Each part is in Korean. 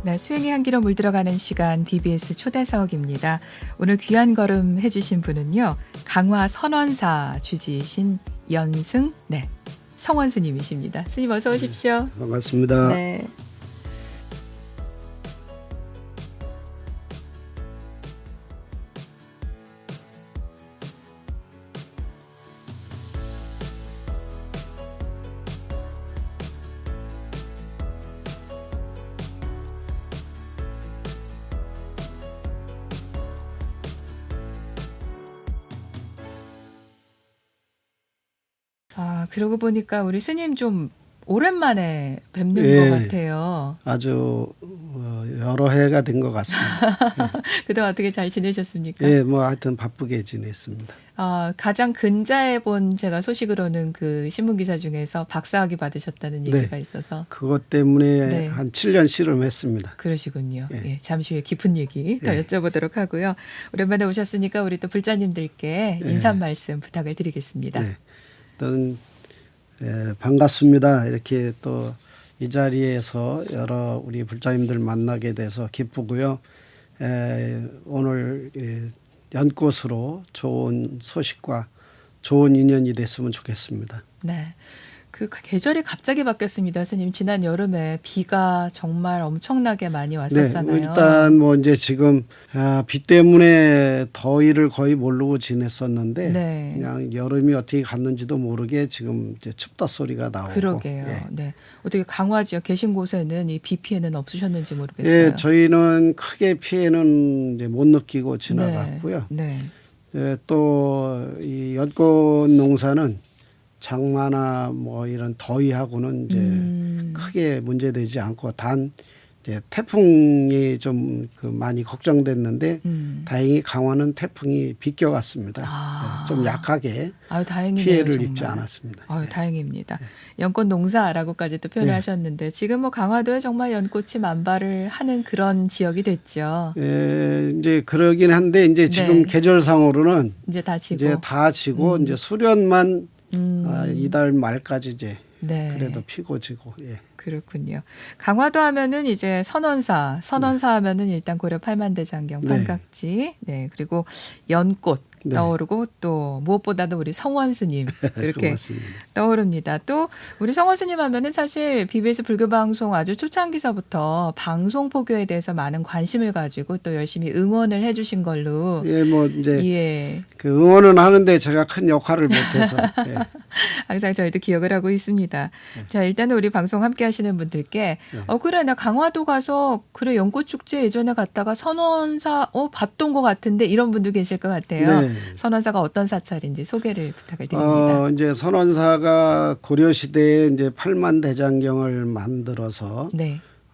네, 수행의 향기로 물들어가는 시간 DBS 초대석입니다. 오늘 귀한 걸음 해주신 분은요. 강화 선원사 주지이신 연승 성원 스님이십니다. 스님 어서 오십시오. 반갑습니다. 네. 그러고 보니까 우리 스님 좀 오랜만에 뵙는 것 같아요. 아주 여러 해가 된 것 같습니다. 그동안 어떻게 잘 지내셨습니까? 예, 뭐 하여튼 바쁘게 지냈습니다. 가장 근자해 본 제가 소식으로는 그 신문기사 중에서 박사학위 받으셨다는 얘기가 있어서. 그것 때문에 한 7년 씨름했습니다. 그러시군요. 예, 잠시 후에 깊은 얘기 더 여쭤보도록 하고요. 오랜만에 오셨으니까 우리 또 불자님들께 인사 말씀 부탁을 드리겠습니다. 네. 일단 반갑습니다. 이렇게 또 이 자리에서 여러 우리 불자님들 만나게 돼서 기쁘고요. 오늘 연꽃으로 좋은 소식과 좋은 인연이 됐으면 좋겠습니다. 네. 그 계절이 갑자기 바뀌었습니다. 스님 지난 여름에 비가 정말 엄청나게 많이 왔었잖아요. 네, 일단 뭐 이제 지금 비 때문에 더위를 거의 모르고 지냈었는데 그냥 여름이 어떻게 갔는지도 모르게 지금 이제 춥다 소리가 나오고. 그러게요. 네. 어떻게 강화 지역 계신 곳에는 이 비 피해는 없으셨는지 모르겠어요. 네, 저희는 크게 피해는 이제 못 느끼고 지나갔고요. 또 이 연꽃 농사는 장마나 뭐 이런 더위하고는 이제 크게 문제되지 않고 단 이제 태풍이 좀 그 많이 걱정됐는데 다행히 강화는 태풍이 비껴갔습니다. 좀 약하게 피해를 정말. 입지 않았습니다. 다행입니다. 연꽃 농사라고까지 또 표현을 하셨는데 지금 뭐 강화도에 정말 연꽃이 만발을 하는 그런 지역이 됐죠. 이제 그러긴 한데 이제 지금 계절상으로는 이제 다 지고 이제 수련만 이달 말까지 이제 그래도 피고 지고. 그렇군요. 강화도 하면은 이제 선원사 하면은 일단 고려 팔만대장경 판각지, 그리고 연꽃 떠오르고 또 무엇보다도 우리 성원 스님 이렇게 고맙습니다. 떠오릅니다. 또 우리 성원 스님 하면은 사실 BBS 불교 방송 아주 초창기서부터 방송 포교에 대해서 많은 관심을 가지고 또 열심히 응원을 해주신 걸로. 뭐 이제 그 응원은 하는데 제가 큰 역할을 못해서 항상 저희도 기억을 하고 있습니다. 자, 일단은 우리 방송 함께 하시는 분들께 그래 나 강화도 가서 그래 연꽃 축제 예전에 갔다가 선원사 봤던 것 같은데 이런 분도 계실 것 같아요. 선원사가 어떤 사찰인지 소개를 부탁을 드립니다. 이제 선원사가 고려 시대에 이제 팔만대장경을 만들어서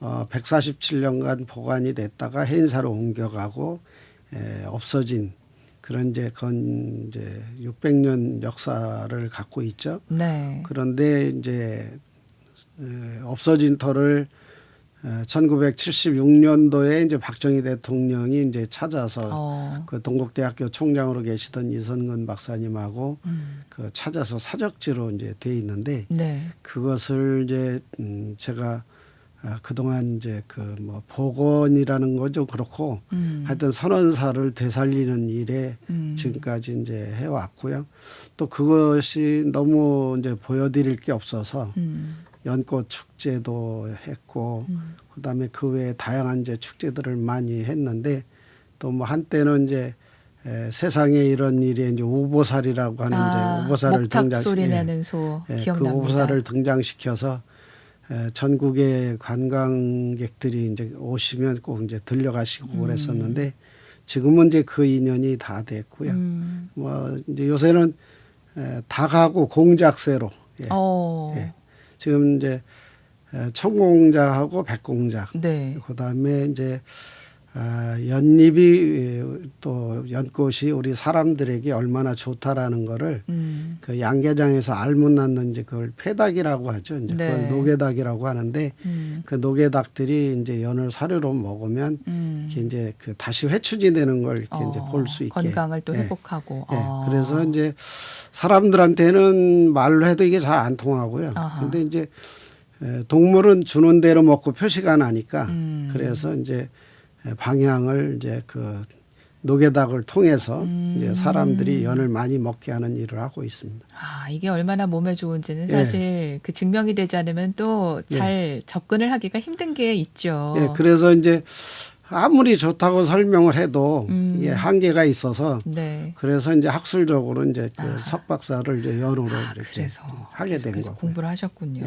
147년간 보관이 됐다가 해인사로 옮겨가고 없어진 그런 이제 건 이제 600년 역사를 갖고 있죠. 그런데 이제 없어진 터를 1976년도에 이제 박정희 대통령이 이제 찾아서 그 동국대학교 총장으로 계시던 이선근 박사님하고 그 찾아서 사적지로 이제 돼 있는데 그것을 이제 제가 그동안 이제 그 뭐 복원이라는 거죠. 그렇고 하여튼 선원사를 되살리는 일에 지금까지 이제 해왔고요. 또 그것이 너무 이제 보여드릴 게 없어서 연꽃 축제도 했고 그다음에 그 외에 다양한 이제 축제들을 많이 했는데 또 뭐 한때는 이제 세상에 이런 일이 이제 우보살이라고 하는 이제 우보살을 소리 내는 소 기억납니다. 그 우보살을 등장시켜서 전국의 관광객들이 이제 오시면 꼭 이제 들려가시고 그랬었는데 지금은 이제 그 인연이 다 됐고요. 뭐 이제 요새는 닭하고 공작새로 지금 이제 청공작하고 백공작 그다음에 이제 연잎이 또 연꽃이 우리 사람들에게 얼마나 좋다라는 거를 그 양계장에서 알못 낳는 이제 그걸 패닭이라고 하죠. 이제 그걸 노개닭이라고 하는데 그 노개닭들이 이제 연을 사료로 먹으면 이렇게 이제 그 다시 회춘이 되는 걸 이렇게 이제 볼 수 있게 건강을 또 회복하고. 그래서 이제 사람들한테는 말로 해도 이게 잘 안 통하고요. 근데 이제 동물은 주는 대로 먹고 표시가 나니까 그래서 이제 방향을 이제 그 노게닭을 통해서 이제 사람들이 연을 많이 먹게 하는 일을 하고 있습니다. 아, 이게 얼마나 몸에 좋은지는 사실 그 증명이 되지 않으면 또 잘 접근을 하기가 힘든 게 있죠. 예, 그래서 이제 아무리 좋다고 설명을 해도 이게 한계가 있어서 그래서 이제 학술적으로 이제 그 석박사를 이제 연으로 이렇게 하게 된 거고 공부를 하셨군요.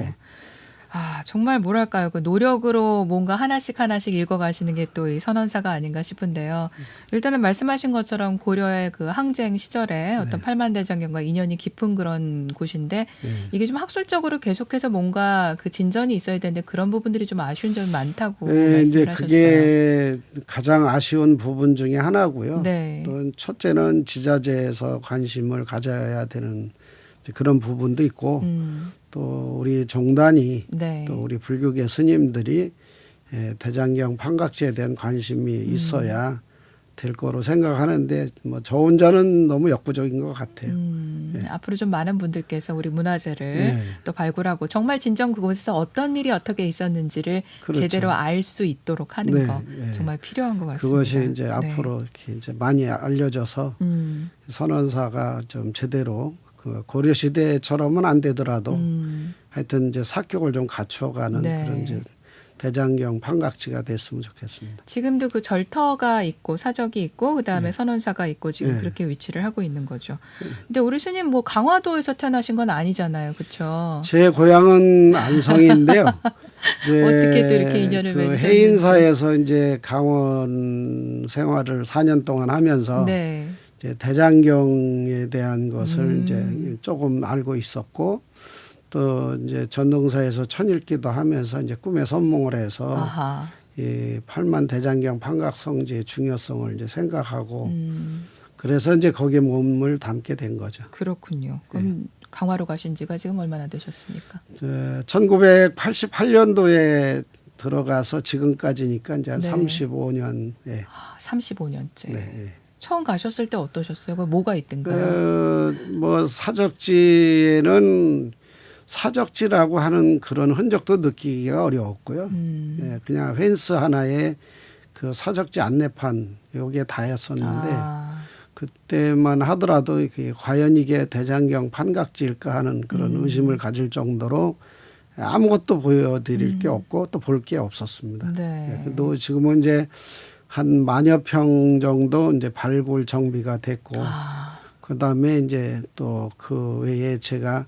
아, 정말 뭐랄까요. 그 노력으로 뭔가 하나씩 읽어가시는 게 또 이 선원사가 아닌가 싶은데요. 일단은 말씀하신 것처럼 고려의 그 항쟁 시절에 어떤 팔만대장경과 인연이 깊은 그런 곳인데 이게 좀 학술적으로 계속해서 뭔가 그 진전이 있어야 되는데 그런 부분들이 좀 아쉬운 점이 많다고 말씀을 이제 하셨어요. 그게 가장 아쉬운 부분 중에 하나고요. 또 첫째는 지자체에서 관심을 가져야 되는 그런 부분도 있고 또 우리 종단이 또 우리 불교계 스님들이 대장경 판각지에 대한 관심이 있어야 될 거로 생각하는데 뭐 저 혼자는 너무 역부족인 것 같아요. 앞으로 좀 많은 분들께서 우리 문화재를 또 발굴하고 정말 진정 그곳에서 어떤 일이 어떻게 있었는지를 제대로 알 수 있도록 하는 거 정말 필요한 것 같습니다. 그것이 이제 앞으로 이렇게 이제 많이 알려져서 선원사가 좀 제대로 그 고려 시대처럼은 안 되더라도 하여튼 이제 사격을 좀 갖춰가는 그런 이제 대장경 판각지가 됐으면 좋겠습니다. 지금도 그 절터가 있고 사적이 있고 그다음에 선원사가 있고 지금 그렇게 위치를 하고 있는 거죠. 근데 우리 스님 뭐 강화도에서 태어나신 건 아니잖아요. 그렇죠? 제 고향은 안성인데요. 어떻게 또 이렇게 인연을 그 맺으셨는지. 해인사에서 이제 강원 생활을 4년 동안 하면서 이제 대장경에 대한 것을 이제 조금 알고 있었고 또 이제 전동사에서 천일기도 하면서 이제 꿈에 선몽을 해서 이 팔만 대장경 판각성지의 중요성을 이제 생각하고 그래서 이제 거기에 몸을 담게 된 거죠. 그렇군요. 그럼 강화로 가신 지가 지금 얼마나 되셨습니까? 1988년도에 들어가서 지금까지니까 이제 한 35년. 35년째. 처음 가셨을 때 어떠셨어요? 그 뭐가 있던가요? 뭐 사적지에는 사적지라고 하는 그런 흔적도 느끼기가 어려웠고요. 그냥 펜스 하나에 그 사적지 안내판 여기에 다였었는데 그때만 하더라도 과연 이게 대장경 판각지일까 하는 그런 의심을 가질 정도로 아무것도 보여드릴 게 없고 또 볼 게 없었습니다. 또 지금은 이제 한 10,000여 평 정도 이제 발굴 정비가 됐고 그다음에 이제 또 그 외에 제가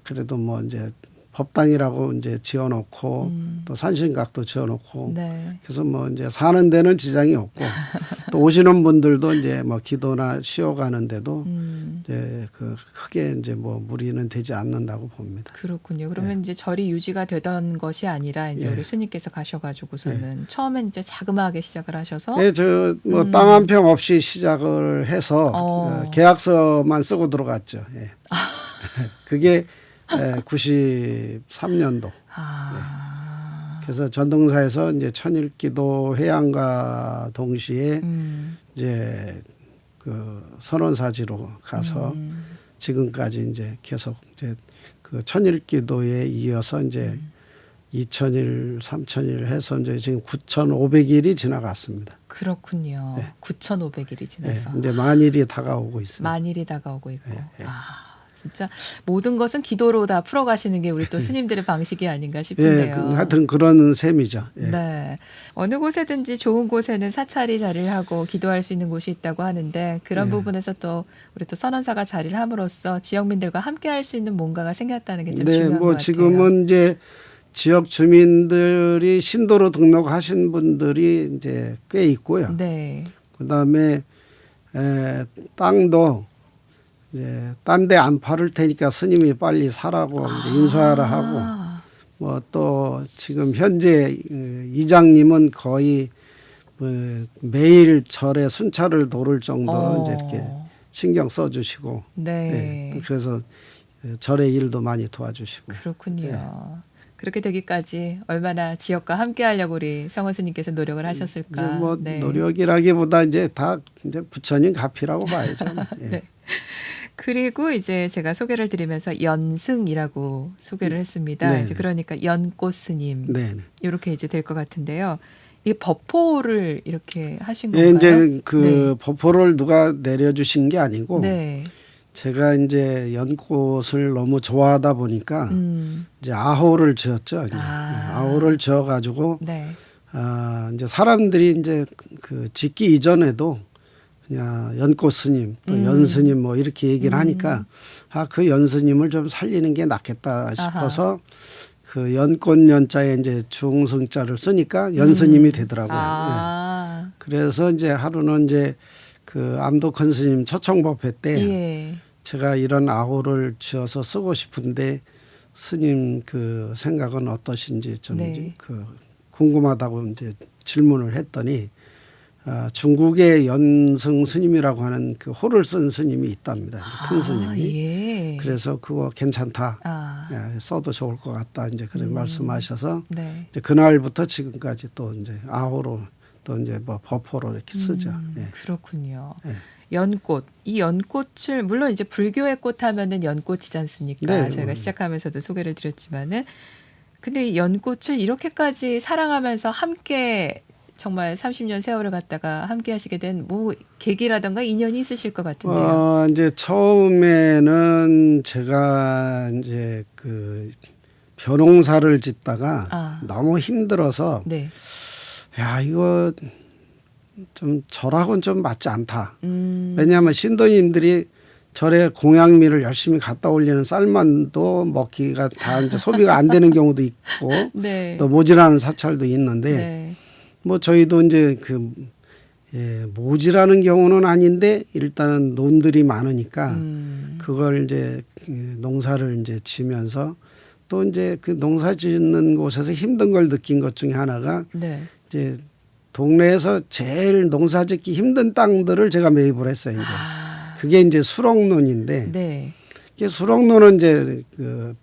그래도 뭐 이제 법당이라고 이제 지어놓고 또 산신각도 지어놓고 그래서 뭐 이제 사는 데는 지장이 없고 또 오시는 분들도 이제 뭐 기도나 쉬어가는데도 이제 그 크게 이제 뭐 무리는 되지 않는다고 봅니다. 그렇군요. 그러면 이제 절이 유지가 되던 것이 아니라 이제 우리 스님께서 가셔가지고서는 처음엔 이제 자그마하게 시작을 하셔서 저 뭐 땅 한 평 없이 시작을 해서 계약서만 쓰고 들어갔죠. 그게 93년도. 그래서 전동사에서 이제 천일기도 해양과 동시에 이제 그 선원사지로 가서 지금까지 이제 계속 이제 그 천일기도에 이어서 이제 2,000일, 3,000일 해서 이제 지금 9,500일이 지나갔습니다. 그렇군요. 9,500일이 지나서. 이제 만일이 다가오고 있습니다. 만일이 다가오고 있고. 진짜 모든 것은 기도로 다 풀어가시는 게 우리 또 스님들의 방식이 아닌가 싶은데요. 하여튼 그런 셈이죠. 어느 곳에든지 좋은 곳에는 사찰이 자리를 하고 기도할 수 있는 곳이 있다고 하는데 그런 부분에서 또 우리 또 선원사가 자리를 함으로써 지역민들과 함께 할 수 있는 뭔가가 생겼다는 게 좀 중요한 것 같아요. 지금은 이제 지역 주민들이 신도로 등록하신 분들이 이제 꽤 있고요. 그다음에 땅도 이제 딴 데 안 팔을 테니까 스님이 빨리 사라고 이제 인수하라 하고 뭐 또 지금 현재 이장님은 거의 매일 절에 순찰을 도를 정도로 이제 이렇게 신경 써주시고 그래서 절의 일도 많이 도와주시고 그렇군요. 그렇게 되기까지 얼마나 지역과 함께 하려고 우리 성원 스님께서 노력을 하셨을까. 이제 뭐 노력이라기보다 이제 다 이제 부처님 가피라고 봐야죠. 그리고 이제 제가 소개를 드리면서 연승이라고 소개를 했습니다. 네. 이제 그러니까 연꽃 스님 네. 이렇게 이제 될 것 같은데요. 이 법포를 이렇게 하신 예, 건가요? 이제 그 법호를 누가 내려주신 게 아니고 네. 제가 이제 연꽃을 너무 좋아하다 보니까 이제 아호를 지었죠. 아호를 지어가지고 네. 이제 사람들이 이제 그 짓기 이전에도 그냥 연꽃 스님 또 연스님 뭐 이렇게 얘기를 하니까 그 연스님을 좀 살리는 게 낫겠다 싶어서 아하. 그 연꽃 연자에 이제 중승자를 쓰니까 연스님이 되더라고요. 예. 그래서 이제 하루는 이제 그 암도큰 스님 초청법회 때 예. 제가 이런 아호를 지어서 쓰고 싶은데 스님 그 생각은 어떠신지 좀 네. 그 궁금하다고 이제 질문을 했더니 중국의 연승 스님이라고 하는 그 호를 쓴 스님이 있답니다. 큰 스님이. 예. 그래서 그거 괜찮다. 예. 써도 좋을 것 같다. 이제 그런 말씀하셔서 네. 이제 그날부터 지금까지 또 이제 아호로 또 이제 뭐 법호로 이렇게 쓰죠. 예. 그렇군요. 예. 연꽃. 이 연꽃을 물론 이제 불교의 꽃 하면은 연꽃이지 않습니까? 네, 저희가 시작하면서도 소개를 드렸지만은 근데 이 연꽃을 이렇게까지 사랑하면서 함께 정말 30년 세월을 갖다가 함께 하시게 된 뭐 계기라던가 인연이 있으실 것 같은데요. 이제 처음에는 제가 이제 그 벼농사를 짓다가 너무 힘들어서 네. 야, 이거 좀 절하고는 좀 맞지 않다. 왜냐하면 신도님들이 절에 공양미를 열심히 갖다 올리는 쌀만도 먹기가 다 이제 소비가 안 되는 경우도 있고 네. 또 모질하는 사찰도 있는데 네. 뭐 저희도 이제 그 모질하는 경우는 아닌데 일단은 논들이 많으니까 그걸 이제 농사를 이제 지면서 또 이제 그 농사 짓는 곳에서 힘든 걸 느낀 것 중에 하나가 네. 이제 동네에서 제일 농사 짓기 힘든 땅들을 제가 매입을 했어요. 이제 그게 이제 수록논인데 네. 이게 수록논은 이제 그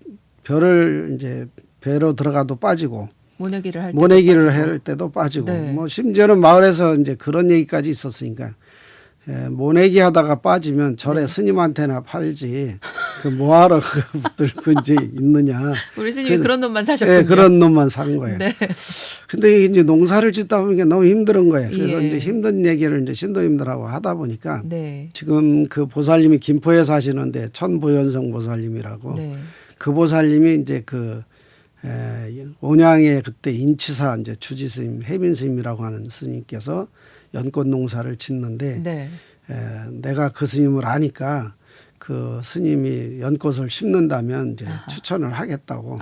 벼를 이제 배로 들어가도 빠지고 모내기를 할 때도 빠지고 네. 뭐 심지어는 마을에서 이제 그런 얘기까지 있었으니까 모내기 하다가 빠지면 절에 네. 스님한테나 팔지 그 뭐하러 그걸 들고 이제 있느냐. 우리 스님이 그런 놈만 사셨군요. 네, 그런 놈만 산 거예요. 네. 근데 이제 농사를 짓다 보니까 너무 힘든 거예요. 그래서 예. 이제 힘든 얘기를 이제 신도님들하고 하다 보니까 네. 지금 그 보살님이 김포에 사시는데 천보현성 보살님이라고 네. 그 보살님이 이제 그 온양의 그때 인치사 이제 주지 스님, 해민 스님이라고 하는 스님께서 연꽃 농사를 짓는데 네. 내가 그 스님을 아니까 그 스님이 연꽃을 심는다면 이제 추천을 하겠다고.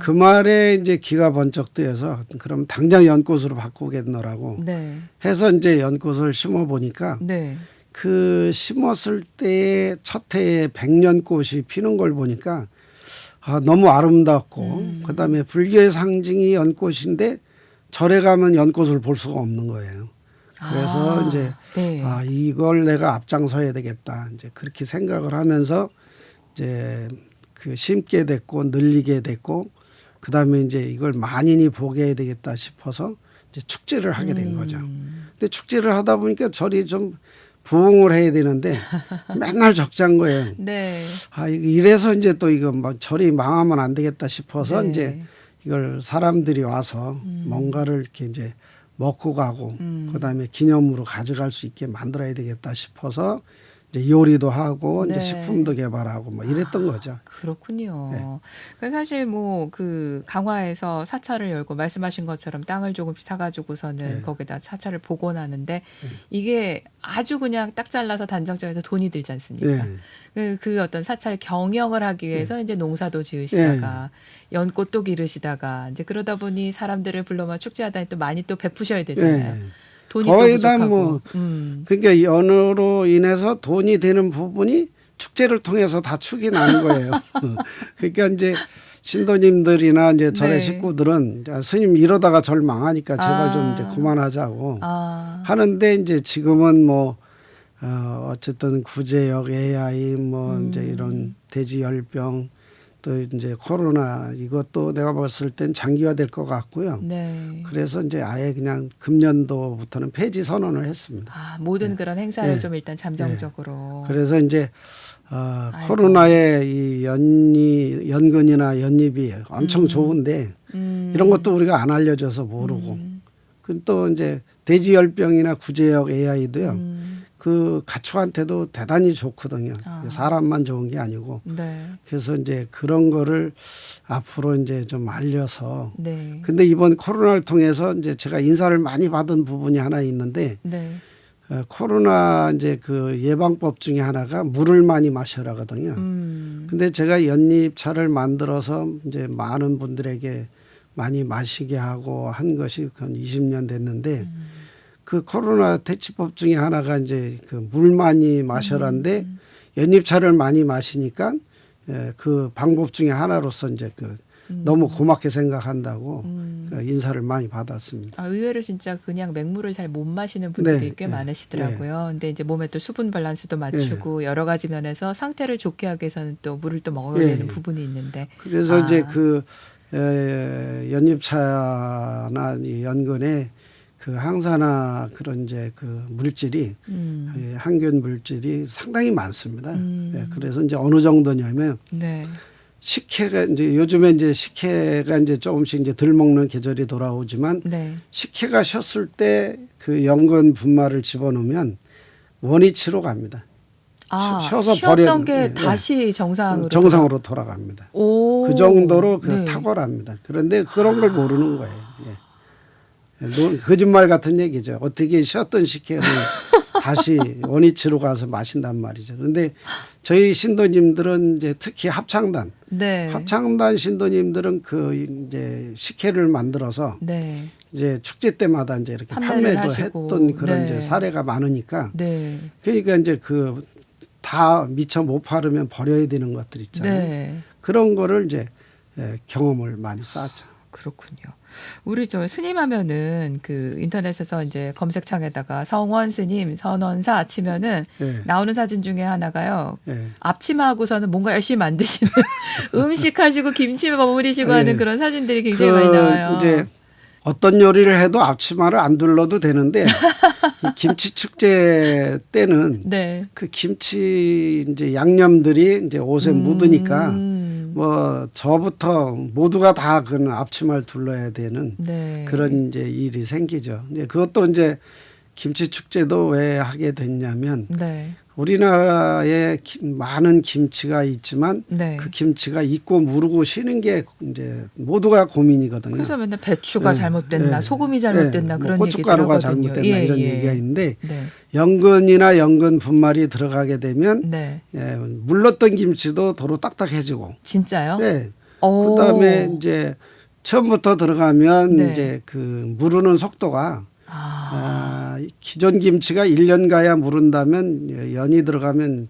그 말에 이제 기가 번쩍 뜨여서 그럼 당장 연꽃으로 바꾸겠노라고 네. 해서 이제 연꽃을 심어 보니까 네. 그 심었을 때 첫 해에 백년꽃이 피는 걸 보니까 너무 아름답고 그다음에 불교의 상징이 연꽃인데 절에 가면 연꽃을 볼 수가 없는 거예요. 그래서 이제 네. 이걸 내가 앞장서야 되겠다. 이제 그렇게 생각을 하면서 이제 그 심게 됐고 늘리게 됐고 그다음에 이제 이걸 만인이 보게 해야 되겠다 싶어서 이제 축제를 하게 된 거죠. 근데 축제를 하다 보니까 절이 좀 부흥을 해야 되는데 맨날 적자인 거예요. 네. 이래서 이제 또 이거 뭐 절이 망하면 안 되겠다 싶어서 네. 이제 이걸 사람들이 와서 뭔가를 이렇게 이제 먹고 가고 그다음에 기념으로 가져갈 수 있게 만들어야 되겠다 싶어서 이제 요리도 하고 네. 이제 식품도 개발하고 뭐 이랬던 거죠. 그렇군요. 네. 그래서 사실 뭐 그 강화에서 사찰을 열고 말씀하신 것처럼 땅을 조금씩 사가지고서는 네. 거기다 사찰을 복원하는데 이게 아주 그냥 딱 잘라서 단정적에서 돈이 들지 않습니까? 그 어떤 사찰 경영을 하기 위해서 이제 농사도 지으시다가 연꽃도 기르시다가 이제 그러다 보니 사람들을 불러만 축제하다니 또 많이 또 베푸셔야 되잖아요. 돈이 거의 또 다 부족하고. 뭐 그러니까 연으로 인해서 돈이 되는 부분이 축제를 통해서 다 축이 나는 거예요. 그러니까 이제 신도님들이나 이제 절의 네. 식구들은 스님 이러다가 절 망하니까 제발 좀 이제 그만하자고 하는데 이제 지금은 뭐 어쨌든 구제역 AI 뭐 이제 이런 돼지 열병 또 이제 코로나 이것도 내가 봤을 땐 장기화될 것 같고요. 네. 그래서 이제 아예 그냥 금년도부터는 폐지 선언을 했습니다. 아, 모든 네. 그런 행사를 네. 좀 일단 잠정적으로. 그래서 이제 코로나의 이 연근이나 연잎이 엄청 좋은데 이런 것도 우리가 안 알려져서 모르고 또 이제 돼지열병이나 구제역 AI도요. 그 가축한테도 대단히 좋거든요. 사람만 좋은 게 아니고. 네. 그래서 이제 그런 거를 앞으로 이제 좀 알려서. 네. 근데 이번 코로나를 통해서 이제 제가 인사를 많이 받은 부분이 하나 있는데 네. 코로나 이제 그 예방법 중에 하나가 물을 많이 마셔라거든요. 근데 제가 연잎차를 만들어서 이제 많은 분들에게 많이 마시게 하고 한 것이 한 20년 됐는데 그 코로나 퇴치법 중에 하나가 이제 그 물 많이 마셔라인데 연잎차를 많이 마시니까 그 방법 중에 하나로서 이제 그 너무 고맙게 생각한다고 그 인사를 많이 받았습니다. 아, 의외로 진짜 그냥 맹물을 잘 못 마시는 분들이 네, 꽤 네, 많으시더라고요. 근데 이제 몸에 또 수분 밸런스도 맞추고 여러 가지 면에서 상태를 좋게 하기 위해서는 또 물을 또 먹어야 되는 부분이 있는데. 그래서 이제 그 연잎차나 이 연근에 그 항산화 그런 이제 그 물질이 항균 물질이 상당히 많습니다. 그래서 이제 어느 정도냐면 네. 식혜가 이제 요즘에 이제 식혜가 이제 조금씩 이제 덜 먹는 계절이 돌아오지만 네. 식혜가 쉬었을 때 그 연근 분말을 집어넣으면 원위치로 갑니다. 아, 쉬어서 쉬었던 게 네, 다시 정상으로 돌아갑니다. 오. 그 정도로 그 네. 탁월합니다. 그런데 그런 걸 모르는 거예요. 거짓말 같은 얘기죠. 어떻게 쉬었던 식혜를 다시 원위치로 가서 마신단 말이죠. 그런데 저희 신도님들은 이제 특히 합창단, 네. 합창단 신도님들은 그 이제 식혜를 만들어서 네. 이제 축제 때마다 이제 이렇게 판매를 판매도 하시고. 했던 그런 네. 이제 사례가 많으니까 네. 그러니까 이제 그 다 미처 못 바르면 버려야 되는 것들 있잖아요. 네. 그런 거를 이제 경험을 많이 쌓았죠. 그렇군요. 우리 저 스님 하면은 그 인터넷에서 이제 검색창에다가 성원 스님 선원사 치면은 나오는 사진 중에 하나가요. 앞치마하고서는 뭔가 열심히 만드시는 음식 하시고 김치 버무리시고 하는 그런 사진들이 굉장히 많이 나와요. 이제 어떤 요리를 해도 앞치마를 안 둘러도 되는데 이 김치 축제 때는 네. 그 김치 이제 양념들이 이제 옷에 묻으니까 뭐 저부터 모두가 다 그런 앞치마를 둘러야 되는 네. 그런 이제 일이 생기죠. 이제 그것도 이제 김치 축제도 왜 하게 됐냐면 네. 우리나라에 많은 김치가 있지만 네. 그 김치가 있고 무르고 쉬는 게 이제 모두가 고민이거든요. 그래서 맨날 배추가 잘못됐나 소금이 잘못됐나 뭐 그런 얘기 고춧가루가 들었거든요. 잘못됐나 이런 얘기가 있는데 네. 연근이나 연근 분말이 들어가게 되면 네. 물렀던 김치도 도로 딱딱해지고. 진짜요? 네. 그다음에 이제 처음부터 들어가면 네. 이제 그 무르는 속도가 기존 김치가 1년 가야 무른다면 연이 들어가면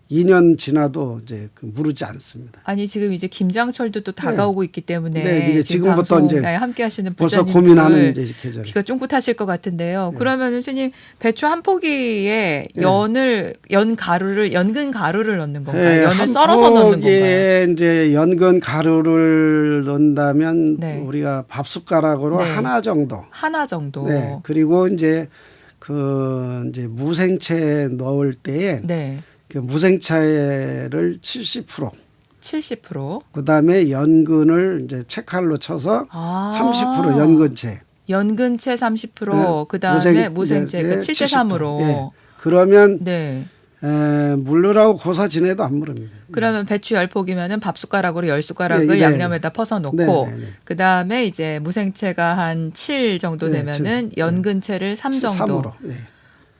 2년 지나도 이제 그 무르지 않습니다. 아니 지금 이제 김장철도 또 다가오고 있기 때문에 네, 이제 지금부터 이제 함께 하시는 벌써 불자님들 고민하는 이제 계절. 귀가 쫑긋하실 것 같은데요. 그러면 스님 배추 한 포기에 연근 가루를 넣는 건가요? 연을 썰어서 넣는 건가요? 이제 연근 가루를 넣는다면 네. 우리가 밥 숟가락으로 하나 정도. 하나 정도. 네. 그리고 이제 그 이제 무생채 넣을 때에 네. 그 무생채를 70%. 70%. 그다음에 연근을 이제 채칼로 쳐서 30% 연근채. 연근채 30%. 그다음에 무생채 그 7대 3으로. 예. 그러면 네. 물르라고 고사 지내도 안 물릅니다. 그러면 배추 10포기면은 밥 숟가락으로 10숟가락을 양념에다 퍼서 놓고 그다음에 이제 무생채가 한 7 정도 되면은 연근채를 3 정도. 3으로.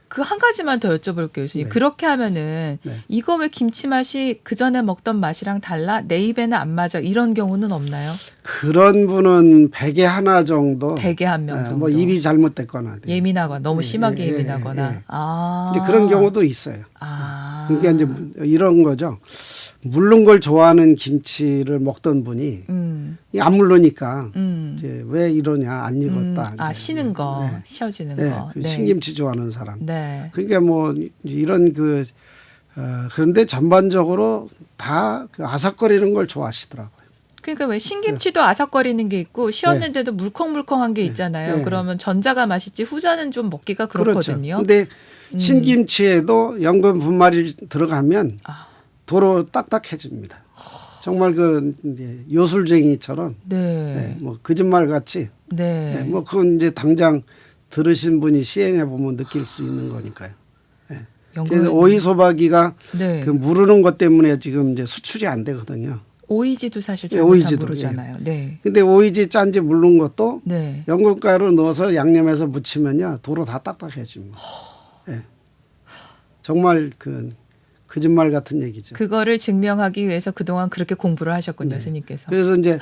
그 한 가지만 더 여쭤볼게요, 교수님. 그렇게 하면은 이거 왜 김치 맛이 그 전에 먹던 맛이랑 달라? 내 입에는 안 맞아. 이런 경우는 없나요? 그런 분은 100에 하나 정도. 100에 한 명 정도. 뭐 입이 잘못됐거나. 예민하거나 너무 심하게 예민하거나. 이제 그런 경우도 있어요. 그러니까 이제 이런 거죠. 물른 걸 좋아하는 김치를 먹던 분이 안 물르니까 이제 왜 이러냐 안 익었다. 쉬는 거, 쉬어지는 거. 그 신김치 좋아하는 사람. 네. 그러니까 뭐 이런 그 그런데 전반적으로 다 그 아삭거리는 걸 좋아하시더라고요. 그러니까 왜 신김치도 아삭거리는 게 있고 쉬었는데도 물컹물컹한 게 있잖아요. 그러면 전자가 맛있지 후자는 좀 먹기가 그렇거든요. 그런데 신김치에도 연근 분말이 들어가면 도로 딱딱해집니다. 정말 그 이제 요술쟁이처럼 뭐 거짓말 같이 뭐 그건 이제 당장 들으신 분이 시행해 보면 느낄 수 있는 거니까요. 그래서 오이소박이가 그 무르는 것 때문에 지금 이제 수출이 안 되거든요. 오이지도 사실 잘못 모르잖아요. 근데 오이지 짠지 물른 것도 연근가루 넣어서 양념해서 무치면요 도로 다 딱딱해집니다. 정말 그 거짓말 같은 얘기죠. 그거를 증명하기 위해서 그동안 그렇게 공부를 하셨군요, 스님께서. 그래서 이제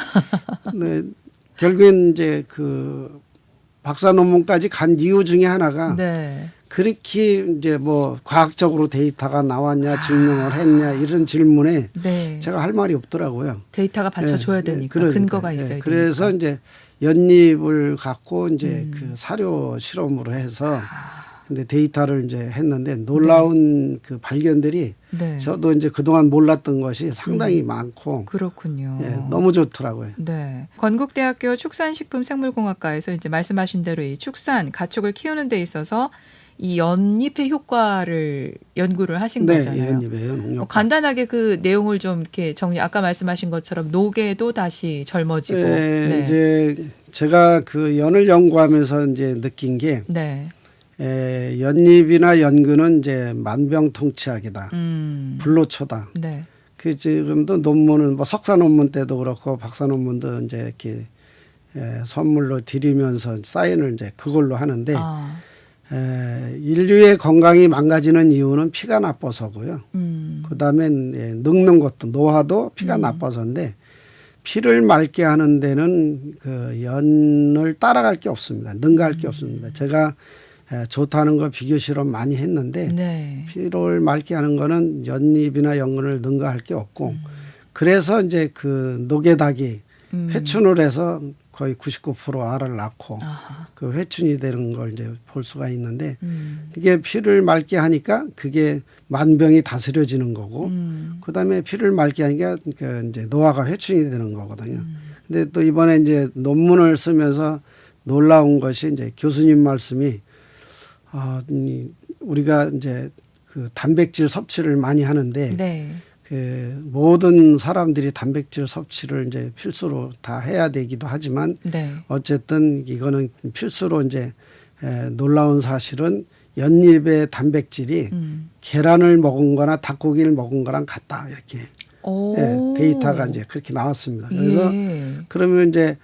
결국엔 이제 그 박사 논문까지 간 이유 중에 하나가 그렇게 이제 뭐 과학적으로 데이터가 나왔냐 증명을 했냐 이런 질문에 제가 할 말이 없더라고요. 데이터가 받쳐줘야 되니까 근거가 있어야 되니까. 그래서 이제 연잎을 갖고 이제 그 사료 실험으로 해서 근데 데이터를 이제 했는데 놀라운 그 발견들이 저도 이제 그동안 몰랐던 것이 상당히 많고 그렇군요. 너무 좋더라고요. 건국대학교 축산식품생물공학과에서 이제 말씀하신 대로 이 축산 가축을 키우는 데 있어서 이 연잎의 효과를 연구를 하신 거잖아요. 연잎의 효과. 간단하게 그 내용을 좀 이렇게 정리. 아까 말씀하신 것처럼 녹에도 다시 젊어지고. 이제 제가 그 연을 연구하면서 이제 느낀 게. 연잎이나 연근은 이제 만병통치약이다. 불로초다. 그 지금도 논문은 뭐 석사 논문 때도 그렇고 박사 논문도 이제 이렇게 선물로 드리면서 사인을 이제 그걸로 하는데 인류의 건강이 망가지는 이유는 피가 나빠서고요. 그다음에 늙는 것도 노화도 피가 나빠서인데 피를 맑게 하는 데는 그 연을 따라갈 게 없습니다. 능가할 게 없습니다. 제가 좋다는 거 비교 실험 많이 했는데 피를 맑게 하는 거는 연잎이나 연근을 능가할 게 없고 그래서 이제 그 노게닭이 회춘을 해서 거의 99% 알을 낳고 그 회춘이 되는 걸 이제 볼 수가 있는데 이게 피를 맑게 하니까 그게 만병이 다스려지는 거고 그다음에 피를 맑게 하니까 그 이제 노화가 회춘이 되는 거거든요. 근데 또 이번에 이제 논문을 쓰면서 놀라운 것이 이제 교수님 말씀이 우리가 이제 그 단백질 섭취를 많이 하는데 그 모든 사람들이 단백질 섭취를 이제 필수로 다 해야 되기도 하지만 어쨌든 이거는 필수로 이제 놀라운 사실은 연잎의 단백질이 계란을 먹은 거나 닭고기를 먹은 거랑 같다 이렇게 데이터가 이제 그렇게 나왔습니다. 그래서 그러면 이제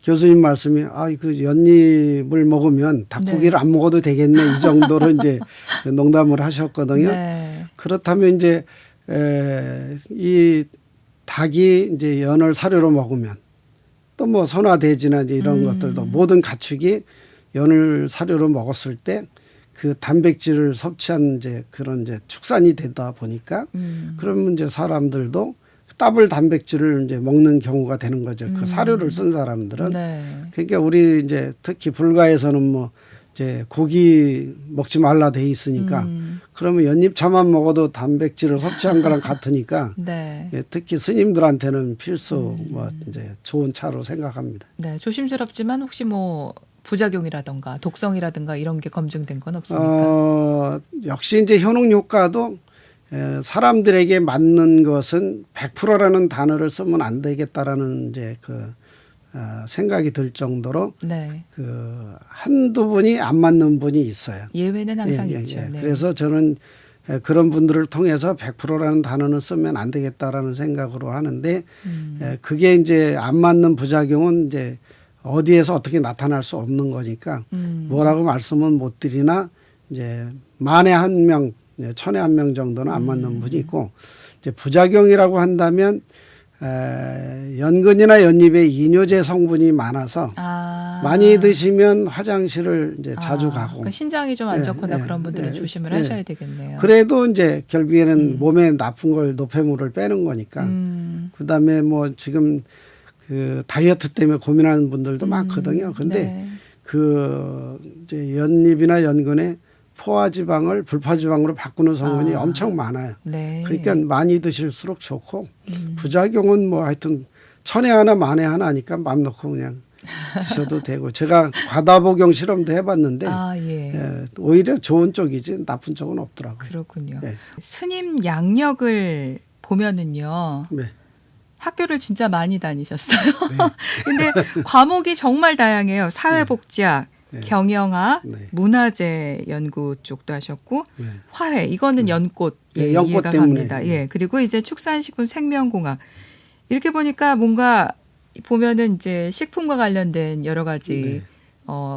교수님 말씀이 그 연잎을 먹으면 닭고기를 안 먹어도 되겠네 이 정도로 이제 농담을 하셨거든요. 그렇다면 이제 이 닭이 이제 연을 사료로 먹으면 또 뭐 소나 돼지나 이제 이런 것들도 모든 가축이 연을 사료로 먹었을 때 그 단백질을 섭취한 이제 그런 이제 축산이 되다 보니까 그러면 이제 사람들도 더블 단백질을 이제 먹는 경우가 되는 거죠. 그 사료를 쓴 사람들은. 그러니까 우리 이제 특히 불가에서는 뭐 이제 고기 먹지 말라 돼 있으니까 그러면 연잎차만 먹어도 단백질을 섭취한 거랑 같으니까 특히 스님들한테는 필수 뭐 이제 좋은 차로 생각합니다. 조심스럽지만 혹시 뭐 부작용이라든가 독성이라든가 이런 게 검증된 건 없습니까? 역시 이제 효능 효과도 사람들에게 맞는 것은 100%라는 단어를 쓰면 안 되겠다라는 이제 그 생각이 들 정도로 그 한두 분이 안 맞는 분이 있어요. 예외는 항상 있죠. 그래서 저는 그런 분들을 통해서 100%라는 단어는 쓰면 안 되겠다라는 생각으로 하는데 그게 이제 안 맞는 부작용은 이제 어디에서 어떻게 나타날 수 없는 거니까 뭐라고 말씀은 못 드리나 이제 만에 한 명 천에 한 명 정도는 안 맞는 분이 있고 이제 부작용이라고 한다면 연근이나 연잎에 이뇨제 성분이 많아서 많이 드시면 화장실을 이제 자주 가고 그러니까 신장이 좀 안 좋거나 그런 분들은 조심을 하셔야 되겠네요. 그래도 이제 결국에는 몸에 나쁜 걸 노폐물을 빼는 거니까 그다음에 뭐 지금 그 다이어트 때문에 고민하는 분들도 많거든요. 근데 그 이제 연잎이나 연근에 포화지방을 불파지방으로 바꾸는 성분이 엄청 많아요. 네. 그러니까 많이 드실수록 좋고 부작용은 뭐 하여튼 천에 하나 만에 하나 하니까 맘 놓고 그냥 드셔도 되고 제가 과다 복용 실험도 해봤는데 예, 오히려 좋은 쪽이지 나쁜 쪽은 없더라고요. 그렇군요. 예. 스님 양력을 보면은요. 네. 학교를 진짜 많이 다니셨어요. 근데 과목이 정말 다양해요. 사회복지학, 네. 경영학, 네. 문화재 연구 쪽도 하셨고 네. 화훼 이거는 연꽃 네, 연꽃 이해가 때문에. 갑니다. 예. 그리고 이제 축산식품 생명공학 이렇게 보니까 뭔가 보면은 이제 식품과 관련된 여러 가지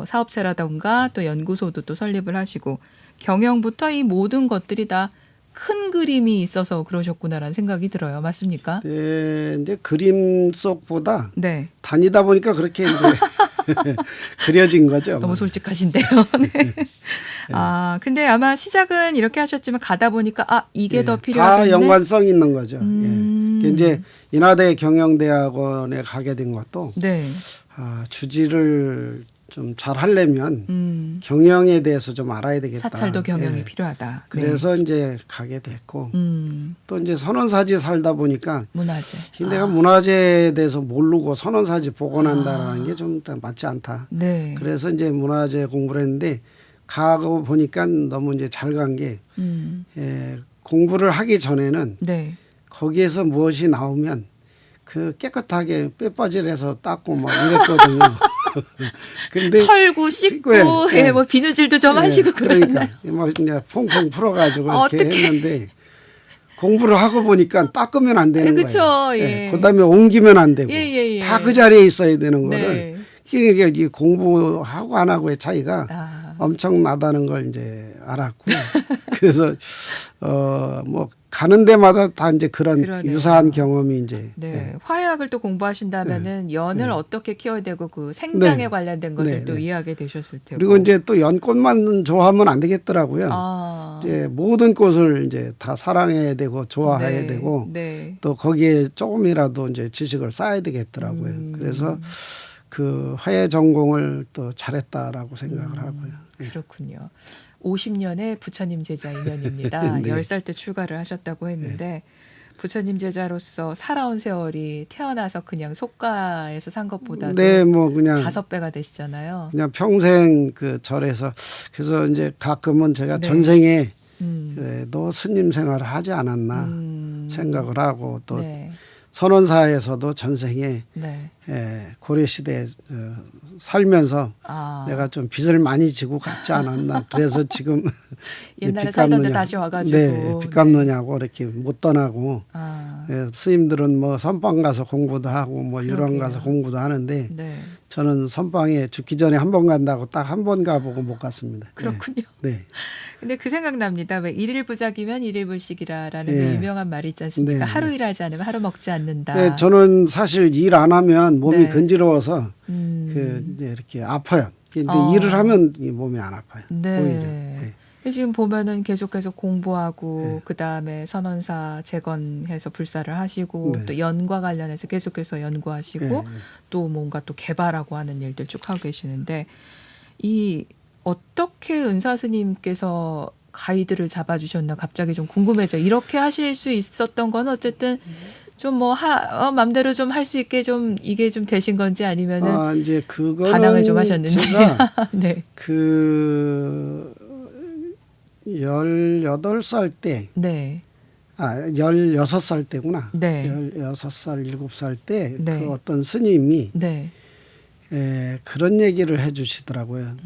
사업체라던가 또 연구소도 또 설립을 하시고 경영부터 이 모든 것들이 다 큰 그림이 있어서 그러셨구나라는 생각이 들어요. 맞습니까? 네, 이제 그림 속보다 네. 다니다 보니까 그렇게 이제 그려진 거죠. 너무 솔직하신데요. 네. 아, 근데 아마 시작은 이렇게 하셨지만 가다 보니까 이게 더 필요하겠네. 다 연관성 있는 거죠. 예. 이제 인하대 경영대학원에 가게 된 것도 네. 주지를 좀 잘 하려면 경영에 대해서 좀 알아야 되겠다. 사찰도 경영이 필요하다. 그래서 이제 가게 됐고 또 이제 선원사지 살다 보니까 문화재. 내가 문화재에 대해서 모르고 선원사지 복원한다라는 게 좀 맞지 않다. 네. 그래서 이제 문화재 공부를 했는데 가고 보니까 너무 이제 잘 간 게 공부를 하기 전에는 네. 거기에서 무엇이 나오면 그 깨끗하게 빼빠질해서 닦고 막 이랬거든요. 근데 털고 씻고 예. 뭐 비누질도 좀 하시고 그러셨나요? 그러니까 뭐 이제 퐁퐁 풀어가지고 이렇게 어떡해. 했는데 공부를 하고 보니까 닦으면 안 되는 그쵸, 거예요. 예. 그다음에 옮기면 안 되고 예. 다 그 자리에 있어야 되는 거를 네. 이게 공부하고 안 하고의 차이가 엄청나다는 걸 이제 알았고 그래서 뭐 가는 데마다 다 이제 그런 그러네요. 유사한 경험이 이제 네. 화해학을 또 공부하신다면은 연을 어떻게 키워야 되고 그 생장에 네. 관련된 것을 네. 또 이해하게 되셨을 테고. 그리고 이제 또 연꽃만 좋아하면 안 되겠더라고요. 이제 모든 꽃을 이제 다 사랑해야 되고 좋아해야 네. 되고 네. 또 거기에 조금이라도 이제 지식을 쌓아야 되겠더라고요. 그래서 그 화해 전공을 또 잘했다라고 생각을 하고요. 그렇군요. 50년의 부처님 제자 인연입니다. 네. 10살 때 출가를 하셨다고 했는데 부처님 제자로서 살아온 세월이 태어나서 그냥 속가에서 산 것보다도 네, 뭐 그냥 5배가 되시잖아요. 그냥 평생 그 절에서 그래서 이제 가끔은 제가 네. 전생에 너 스님 생활을 하지 않았나 생각을 하고 또 네. 선원사에서도 전생에 네. 고려시대에 살면서 내가 좀 빚을 많이 지고 갔지 않았나. 그래서 지금 옛날에 살던 데 다시 와가지고. 네, 빚 갚느냐고 이렇게 못 떠나고 스님들은 뭐 선방 가서 공부도 하고 뭐 유령 가서 공부도 하는데 네. 저는 선방에 죽기 전에 한 번 간다고 딱 한 번 가보고 못 갔습니다. 그렇군요. 네. 근데 그 생각납니다. 왜 일일부작이면 일일불식이라라는 그 유명한 말이 있지 않습니까? 네. 하루 일하지 않으면 하루 먹지 않는다. 네, 저는 사실 일 안 하면 몸이 네. 건지러워서 그 이제 이렇게 아파요. 근데 일을 하면 이 몸이 안 아파요. 네. 오히려. 네. 지금 보면은 계속해서 공부하고 그 다음에 선원사 재건해서 불사를 하시고 또 연과 관련해서 계속해서 연구하시고 또 뭔가 또 개발하고 하는 일들 쭉 하고 계시는데 이 어떻게 은사 스님께서 가이드를 잡아주셨나 갑자기 좀 궁금해져. 이렇게 하실 수 있었던 건 어쨌든 좀 뭐 맘대로 좀 할 수 있게 좀 이게 좀 되신 건지 아니면은 이제 그거는 반항을 좀 하셨는지. 제가 네. 그 18살 때 네. 16살 때구나. 네. 16살, 7살 때 네. 그 어떤 스님이 네. 그런 얘기를 해 주시더라고요.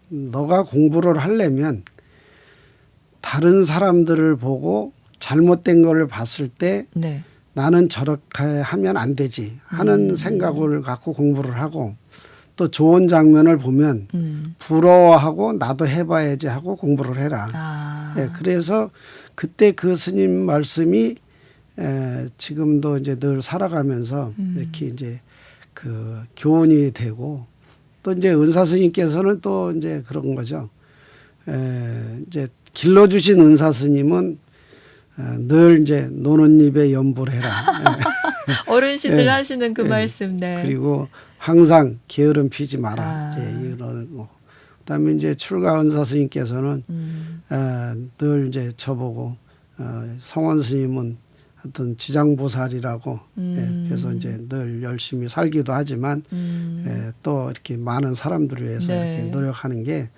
너가 공부를 하려면 다른 사람들을 보고 잘못된 걸 봤을 때 네. 나는 저렇게 하면 안 되지 하는 생각을 갖고 공부를 하고 또 좋은 장면을 보면 부러워하고 나도 해봐야지 하고 공부를 해라. 그래서 그때 그 스님 말씀이 지금도 이제 늘 살아가면서 이렇게 이제 그 교훈이 되고 또 이제 은사 스님께서는 또 이제 그런 거죠. 이제 길러주신 은사 스님은 늘 이제 노는 입에 염불 해라. 어른시들 하시는 그 말씀. 네. 그리고 항상 게으름 피지 마라. 이제 이런 거. 그다음에 이제 출가 은사 스님께서는 늘 이제 저보고 성원 스님은 어떤 지장보살이라고 그래서 이제 늘 열심히 살기도 하지만 또 이렇게 많은 사람들을 위해서 네. 이렇게 노력하는 게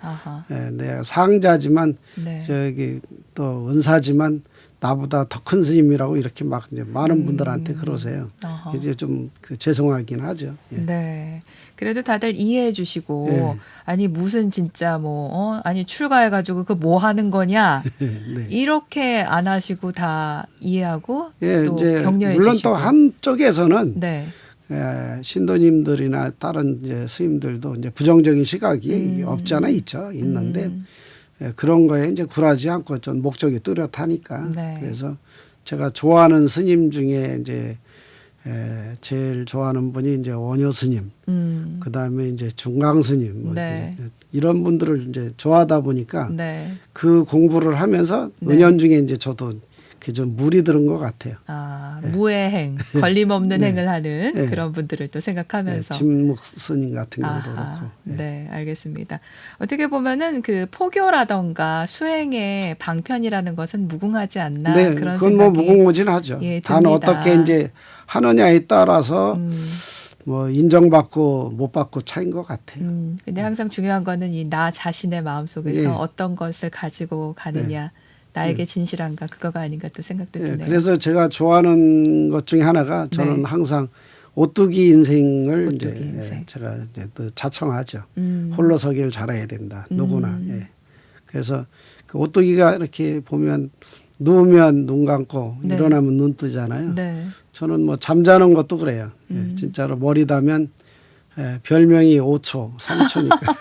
내가 상자지만 네. 저기 또 은사지만 나보다 더 큰 스님이라고 이렇게 막 이제 많은 분들한테 그러세요. 아하. 이제 좀 그 죄송하긴 하죠. 예. 네. 그래도 다들 이해해 주시고 예. 아니 무슨 진짜 뭐 아니 출가해 가지고 그 뭐 하는 거냐 네. 이렇게 안 하시고 다 이해하고 예, 또 이제 격려해 물론 주시고 또 한쪽에서는 네. 신도님들이나 다른 이제 스님들도 이제 부정적인 시각이 없지 않아 있죠. 있는데 그런 거에 이제 굴하지 않고 좀 목적이 뚜렷하니까. 네. 그래서 제가 좋아하는 스님 중에 이제 제일 좋아하는 분이 이제 원효 스님, 그 다음에 이제 중강 스님, 뭐 네. 이런 분들을 이제 좋아하다 보니까 네. 그 공부를 하면서 네. 은연중에 이제 저도 그게 좀 물이 들은 것 같아요. 무해행, 걸림없는 네. 행을 하는 네. 그런 분들을 또 생각하면서. 진묵 스님 같은 경우도 그렇고. 네, 알겠습니다. 어떻게 보면은 그 포교라던가 수행의 방편이라는 것은 무궁하지 않나 네, 그런 그건 뭐 생각이 무궁무진하죠. 예, 단 듭니다. 어떻게 이제 하느냐에 따라서 뭐 인정받고 못 받고 차인 것 같아요. 근데 항상 중요한 거는 이 나 자신의 마음 속에서 예. 어떤 것을 가지고 가느냐, 나에게 진실한가 그거가 아닌가 또 생각도 예, 드네요. 그래서 제가 좋아하는 것 중에 하나가 저는 네. 항상 오뚜기 인생을 오뚜기 이제 인생. 제가 이제 또 자청하죠. 홀로 서기를 잘해야 된다. 누구나. 예. 그래서 그 오뚜기가 이렇게 보면 누우면 눈 감고 네. 일어나면 눈 뜨잖아요. 네. 저는 뭐 잠자는 것도 그래요. 예, 진짜로 머리 다면 별명이 5초, 3초니까.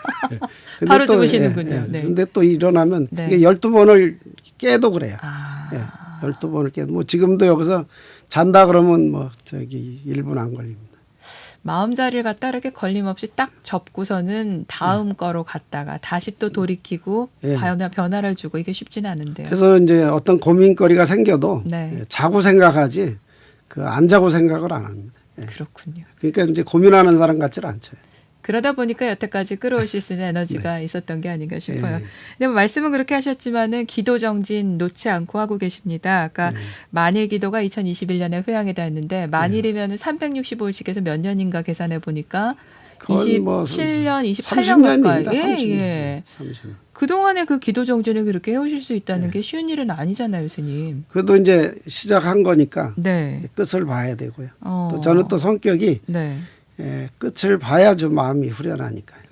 바로 주무시는군요. 네. 근데 또 일어나면 네. 이게 12번을 깨도 그래요. 아, 예, 12번을 깨도 뭐 지금도 여기서 잔다 그러면 뭐 저기 1분 안 걸립니다. 마음자리를 갖다 이렇게 걸림없이 딱 접고서는 다음 거로 갔다가 다시 또 돌이키고 예. 변화를 주고 이게 쉽지는 않은데요. 그래서 이제 어떤 고민거리가 생겨도 네. 자고 생각하지 그 안 자고 생각을 안 합니다. 예. 그렇군요. 그러니까 이제 고민하는 사람 같지는 않죠. 그러다 보니까 여태까지 끌어오실 수 있는 에너지가 있었던 게 아닌가 싶어요. 예. 근데 뭐 말씀은 그렇게 하셨지만은 기도 정진 놓지 않고 하고 계십니다. 아까 만일 기도가 2021년에 회양에다 했는데 만일이면 365일씩해서 몇 년인가 계산해 보니까 거의 뭐 27년, 28년 30년입니다. 가까이. 30년. 예. 30년. 그동안에 그 기도 정진을 그렇게 해오실 수 있다는 게 쉬운 일은 아니잖아요, 스님. 그래도 이제 시작한 거니까 네. 끝을 봐야 되고요. 어. 또 저는 또 성격이 네. 끝을 봐야 좀 마음이 후련하니까요.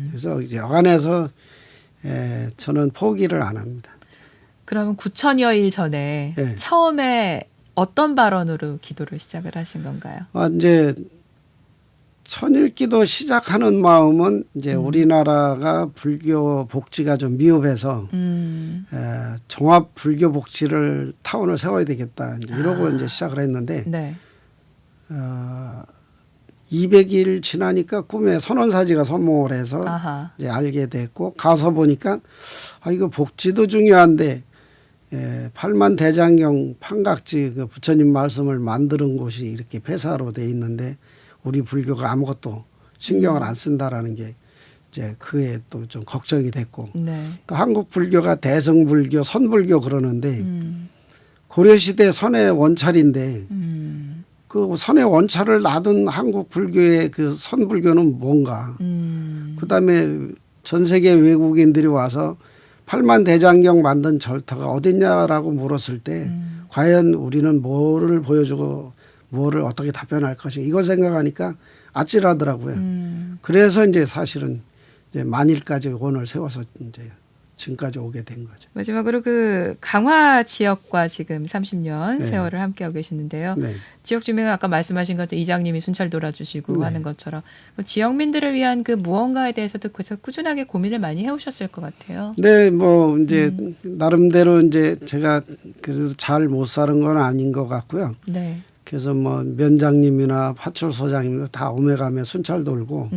그래서 이제 여간해서 저는 포기를 안 합니다. 그러면 9천여일 전에 예. 처음에 어떤 발언으로 기도를 시작을 하신 건가요? 이제 천일기도 시작하는 마음은 이제 우리나라가 불교 복지가 좀 미흡해서 종합 불교 복지를 타운을 세워야 되겠다 이러고 이제 시작을 했는데 네. 200일 지나니까 꿈에 선원사지가 선몽을 해서 아하. 이제 알게 됐고 가서 보니까 이거 복지도 중요한데 팔만 대장경 판각지 그 부처님 말씀을 만드는 곳이 이렇게 폐사로 돼 있는데 우리 불교가 아무것도 신경을 안 쓴다라는 게 이제 그에 또 좀 걱정이 됐고 네. 또 한국 불교가 대승불교, 선불교 그러는데 고려시대 선의 원찰인데 그 선의 원찰을 놔둔 한국 불교의 그 선불교는 뭔가 그다음에 전 세계 외국인들이 와서 팔만 대장경 만든 절터가 어딨냐라고 물었을 때 과연 우리는 뭐를 보여주고 뭐를 어떻게 답변할 것인가 이걸 생각하니까 아찔하더라고요. 그래서 이제 사실은 이제 만일까지 원을 세워서 이제 지금까지 오게 된 거죠. 마지막으로 그 강화 지역과 지금 30년 네. 세월을 함께하고 계시는데요. 네. 지역 주민은 아까 말씀하신 것처럼 이장님이 순찰 돌아주시고 네. 하는 것처럼 지역민들을 위한 그 무언가에 대해서도 그래서 꾸준하게 고민을 많이 해오셨을 것 같아요. 네, 뭐 이제 나름대로 이제 제가 그래도 잘 못 사는 건 아닌 것 같고요. 네. 그래서 뭐 면장님이나 파출소장님도 다 오메가메 순찰 돌고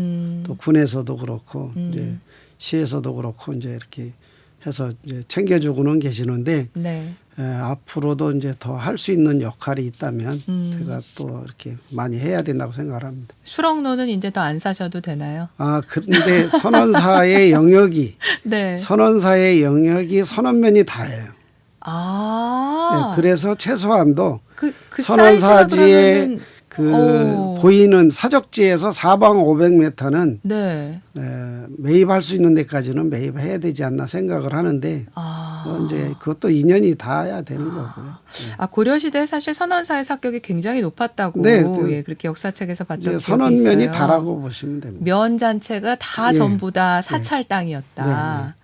또 군에서도 그렇고 이제 시에서도 그렇고 이제 이렇게 해서 이제 챙겨주고는 계시는데 네. 앞으로도 이제 더 할 수 있는 역할이 있다면 제가 또 이렇게 많이 해야 된다고 생각을 합니다. 수렁로는 이제 더 안 사셔도 되나요? 그런데 선원사의 영역이 네. 선원사의 영역이 선원면이 다예요. 그래서 최소한도 그 선원사지의 보이는 사적지에서 사방 500m는 네. 매입할 수 있는 데까지는 매입해야 되지 않나 생각을 하는데 이제 그것도 인연이 닿아야 되는 거고요. 고려시대 사실 선원사의 사격이 굉장히 높았다고 그렇게 역사책에서 봤던 기억이 선원면이 있어요. 다라고 보시면 됩니다. 면 자체가 다 전부 다 사찰 땅이었다.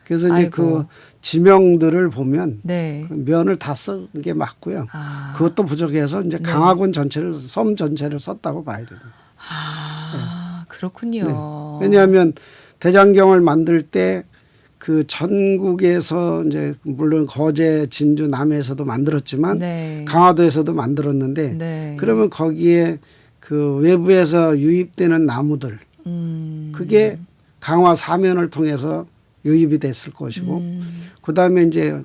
그래서 이제 그 지명들을 보면 그 면을 다 쓴 게 맞고요. 그것도 부족해서 이제 강화군 전체를 섬 전체를 썼다고 봐야 됩니다. 그렇군요. 왜냐하면 대장경을 만들 때 그 전국에서 이제 물론 거제, 진주, 남해에서도 만들었지만 강화도에서도 만들었는데 그러면 거기에 그 외부에서 유입되는 나무들 그게 강화 사면을 통해서 유입이 됐을 것이고 그다음에 이제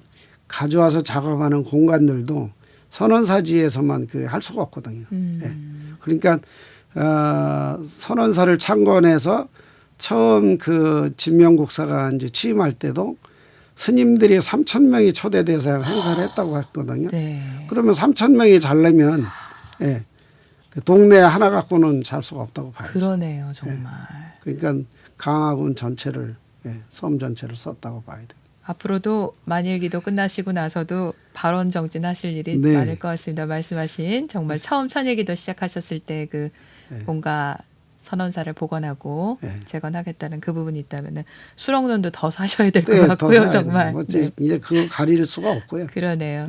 가져와서 작업하는 공간들도 선원사지에서만 할 수가 없거든요. 그러니까 선원사를 창건해서 처음 그 진명국사가 이제 취임할 때도 스님들이 3,000명이 초대돼서 행사를 했다고 했거든요. 그러면 3,000명이 자려면 그 동네 하나 갖고는 잘 수가 없다고 봐야죠. 그러네요, 정말. 그러니까 강화군 전체를 섬 전체를 썼다고 봐야 돼요. 앞으로도 만일기도 끝나시고 나서도 발언 정진하실 일이 많을 것 같습니다. 말씀하신 정말 처음 천일기도 시작하셨을 때 그 뭔가 선원사를 복원하고 재건하겠다는 그 부분이 있다면 수렁론도 더 사셔야 될 것 같고요. 정말. 이제 그거 가릴 수가 없고요. 그러네요.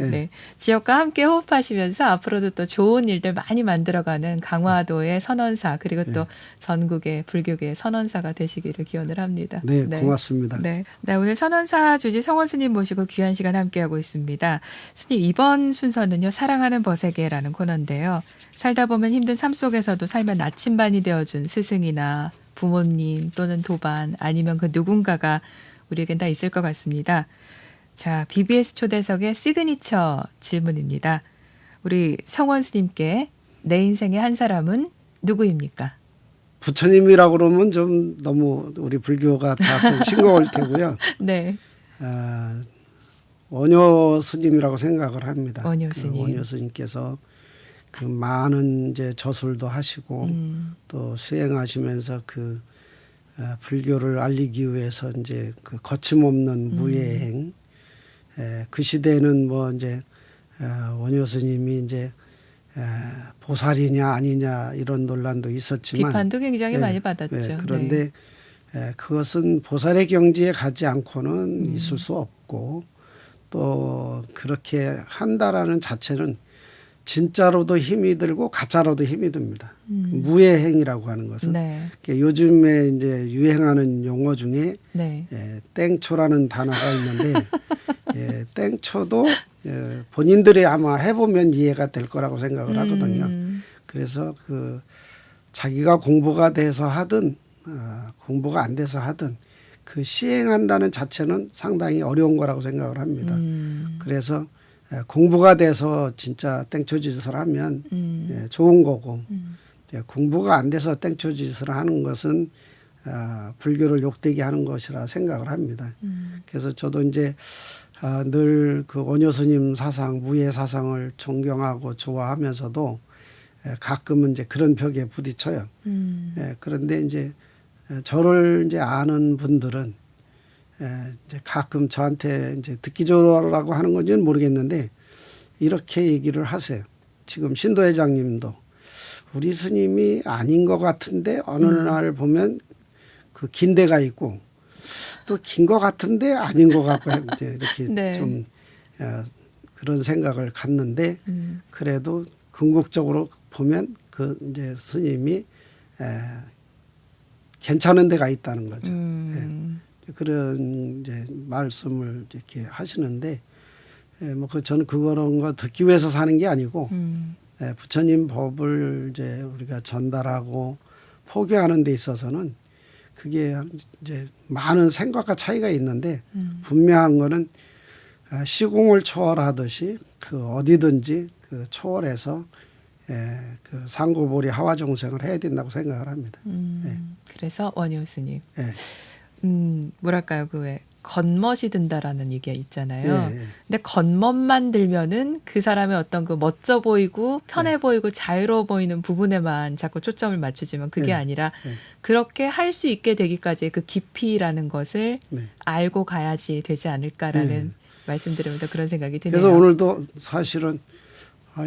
지역과 함께 호흡하시면서 앞으로도 또 좋은 일들 많이 만들어가는 강화도의 선원사 그리고 또 전국의 불교계의 선원사가 되시기를 기원을 합니다. 고맙습니다. 오늘 선원사 주지 성원 스님 모시고 귀한 시간 함께하고 있습니다. 스님 이번 순서는요. 사랑하는 벗에게라는 코너인데요. 살다 보면 힘든 삶 속에서도 삶의 나침반이 되어준 스승이나 부모님 또는 도반 아니면 그 누군가가 우리에겐 다 있을 것 같습니다. 자, BBS 초대석의 시그니처 질문입니다. 우리 성원 스님께 내 인생의 한 사람은 누구입니까? 부처님이라고 그러면 좀 너무 우리 불교가 다 좀 싱거울 테고요. 원효 스님이라고 생각을 합니다. 원효 스님. 원효 스님께서 그 많은 이제 저술도 하시고 또 수행하시면서 그 불교를 알리기 위해서 이제 그 거침없는 무예행 그 시대에는 뭐 이제 원효 스님이 이제 보살이냐 아니냐 이런 논란도 있었지만 비판도 굉장히 많이 받았죠. 그런데 그것은 보살의 경지에 가지 않고는 있을 수 없고 또 그렇게 한다라는 자체는 진짜로도 힘이 들고 가짜로도 힘이 듭니다. 무예행이라고 하는 것은 요즘에 이제 유행하는 용어 중에 땡초라는 단어가 있는데 땡초도 본인들이 아마 해보면 이해가 될 거라고 생각을 하거든요. 그래서 그 자기가 공부가 돼서 하든 공부가 안 돼서 하든 그 시행한다는 자체는 상당히 어려운 거라고 생각을 합니다. 그래서 공부가 돼서 진짜 땡초짓을 하면 좋은 거고 공부가 안 돼서 땡초짓을 하는 것은 불교를 욕되게 하는 것이라 생각을 합니다. 그래서 저도 이제 늘 그 원효 스님 사상, 무예 사상을 존경하고 좋아하면서도 가끔은 이제 그런 벽에 부딪혀요. 그런데 이제 저를 이제 아는 분들은 이제 가끔 저한테 이제 듣기 좋으라고 하는 건지는 모르겠는데 이렇게 얘기를 하세요. 지금 신도 회장님도 우리 스님이 아닌 것 같은데 어느 날 보면 그 긴 데가 있고 또 긴 것 같은데 아닌 것 같고 이제 이렇게 좀 그런 생각을 갖는데 그래도 궁극적으로 보면 그 이제 스님이 괜찮은 데가 있다는 거죠. 그런 이제 말씀을 이렇게 하시는데 뭐 저는 그런 거 듣기 위해서 사는 게 아니고 부처님 법을 이제 우리가 전달하고 포교하는 데 있어서는 그게 이제 많은 생각과 차이가 있는데 분명한 거는 시공을 초월하듯이 그 어디든지 그 초월해서 그 상고보리 하와종생을 해야 된다고 생각을 합니다. 그래서 원효 스님, 예. 뭐랄까요, 그 왜 겉멋이 든다라는 얘기가 있잖아요. 예. 근데 겉멋만 들면은 그 사람의 어떤 그 멋져 보이고 편해 보이고 자유로워 보이는 부분에만 자꾸 초점을 맞추지만 그게 아니라 그렇게 할 수 있게 되기까지의 그 깊이라는 것을 알고 가야지 되지 않을까라는 말씀 들으면서 그런 생각이 드네요. 그래서 오늘도 사실은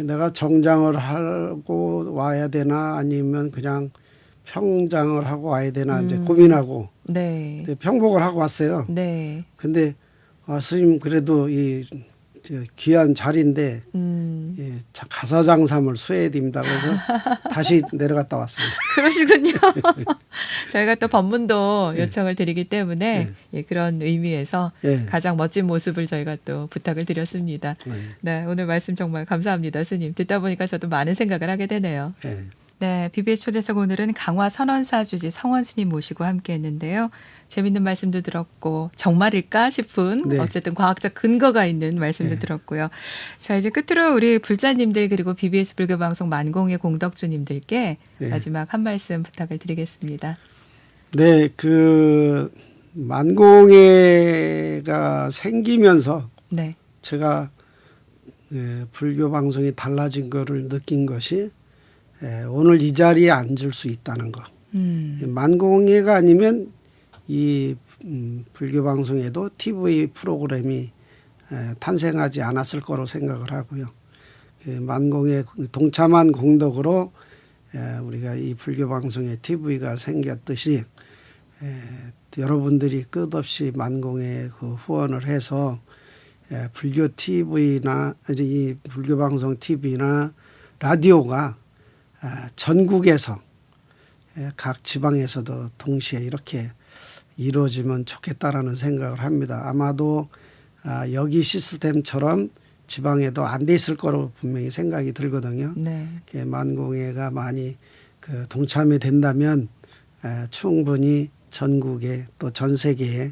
내가 정장을 하고 와야 되나 아니면 그냥 평장을 하고 와야 되나 이제 고민하고 네. 평복을 하고 왔어요. 네. 근데 스님 그래도 이 귀한 자리인데 가사장삼을 수해야 됩니다. 그래서 다시 내려갔다 왔습니다. 그러시군요. 저희가 또 법문도 요청을 드리기 때문에 그런 의미에서 가장 멋진 모습을 저희가 또 부탁을 드렸습니다. 네, 오늘 말씀 정말 감사합니다, 스님. 듣다 보니까 저도 많은 생각을 하게 되네요. 네, BBS 초대석 오늘은 강화 선원사 주지 성원 스님 모시고 함께 했는데요. 재밌는 말씀도 들었고 정말일까 싶은 어쨌든 과학적 근거가 있는 말씀도 들었고요. 자, 이제 끝으로 우리 불자님들 그리고 BBS 불교방송 만공의 공덕주님들께 마지막 한 말씀 부탁을 드리겠습니다. 네, 그 만공회가 생기면서 제가 불교 방송이 달라진 거를 느낀 것이 오늘 이 자리에 앉을 수 있다는 거. 만공회가 아니면 이 불교 방송에도 TV 프로그램이 탄생하지 않았을 거로 생각을 하고요. 만공회 동참한 공덕으로 우리가 이 불교 방송에 TV가 생겼듯이 여러분들이 끝없이 만공회 그 후원을 해서 불교 TV나 이 불교 방송 TV나 라디오가 전국에서 각 지방에서도 동시에 이렇게 이루어지면 좋겠다라는 생각을 합니다. 아마도 여기 시스템처럼 지방에도 안 돼 있을 거로 분명히 생각이 들거든요. 만공회가 많이 그 동참이 된다면 충분히 전국에 또 전 세계에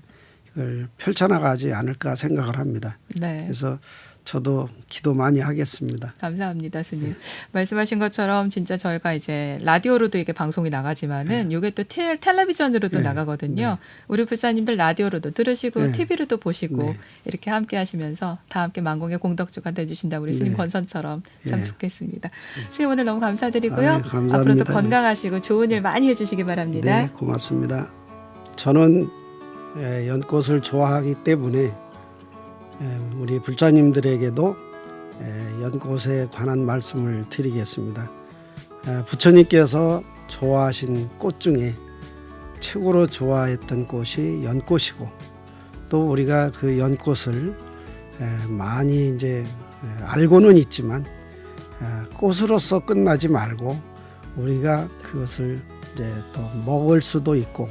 이걸 펼쳐나가지 않을까 생각을 합니다. 그래서 저도 기도 많이 하겠습니다. 감사합니다, 스님. 말씀하신 것처럼 진짜 저희가 이제 라디오로도 이게 방송이 나가지만은 이게 또 텔레비전으로도 나가거든요. 우리 불사님들 라디오로도 들으시고 TV로도 보시고 이렇게 함께 하시면서 다 함께 만공의 공덕주가 되주신다 우리 스님 권선처럼 참 좋겠습니다. 스님 오늘 너무 감사드리고요. 감사합니다. 앞으로도 건강하시고 좋은 일 많이 해주시기 바랍니다. 네, 고맙습니다. 저는 연꽃을 좋아하기 때문에 우리 불자님들에게도 연꽃에 관한 말씀을 드리겠습니다. 부처님께서 좋아하신 꽃 중에 최고로 좋아했던 꽃이 연꽃이고 또 우리가 그 연꽃을 많이 이제 알고는 있지만 꽃으로서 끝나지 말고 우리가 그것을 이제 또 먹을 수도 있고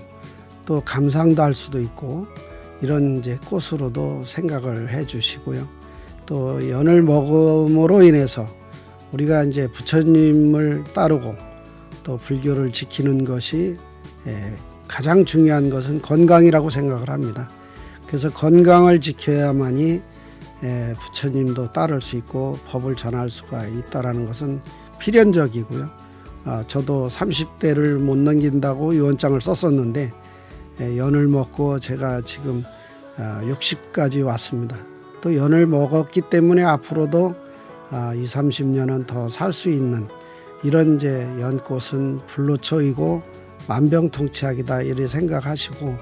또 감상도 할 수도 있고 이런 이제 꽃으로도 생각을 해 주시고요. 또 연을 먹음으로 인해서 우리가 이제 부처님을 따르고 또 불교를 지키는 것이 가장 중요한 것은 건강이라고 생각을 합니다. 그래서 건강을 지켜야만이 부처님도 따를 수 있고 법을 전할 수가 있다라는 것은 필연적이고요. 저도 30대를 못 넘긴다고 유언장을 썼었는데 연을 먹고 제가 지금 60까지 왔습니다. 또 연을 먹었기 때문에 앞으로도 20, 30년은 더 살 수 있는 이런 이제 연꽃은 불로초이고 만병통치약이다 이렇게 생각하시고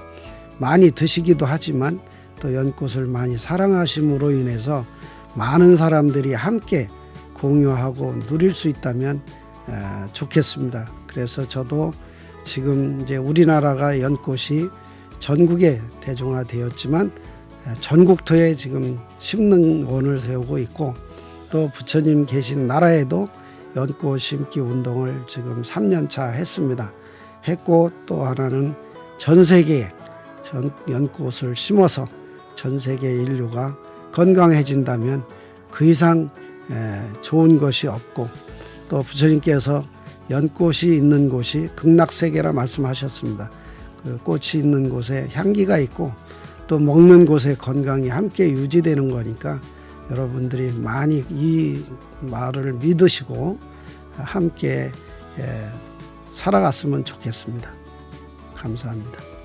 많이 드시기도 하지만 또 연꽃을 많이 사랑하심으로 인해서 많은 사람들이 함께 공유하고 누릴 수 있다면 좋겠습니다. 그래서 저도 지금 이제 우리나라가 연꽃이 전국에 대중화되었지만 전국토에 지금 심는 원을 세우고 있고 또 부처님 계신 나라에도 연꽃 심기 운동을 지금 3년차 했습니다. 했고 또 하나는 전 세계에 연꽃을 심어서 전 세계 인류가 건강해진다면 그 이상 좋은 것이 없고 또 부처님께서 연꽃이 있는 곳이 극락세계라 말씀하셨습니다. 그 꽃이 있는 곳에 향기가 있고 또 먹는 곳의 건강이 함께 유지되는 거니까 여러분들이 많이 이 말을 믿으시고 함께 살아갔으면 좋겠습니다. 감사합니다.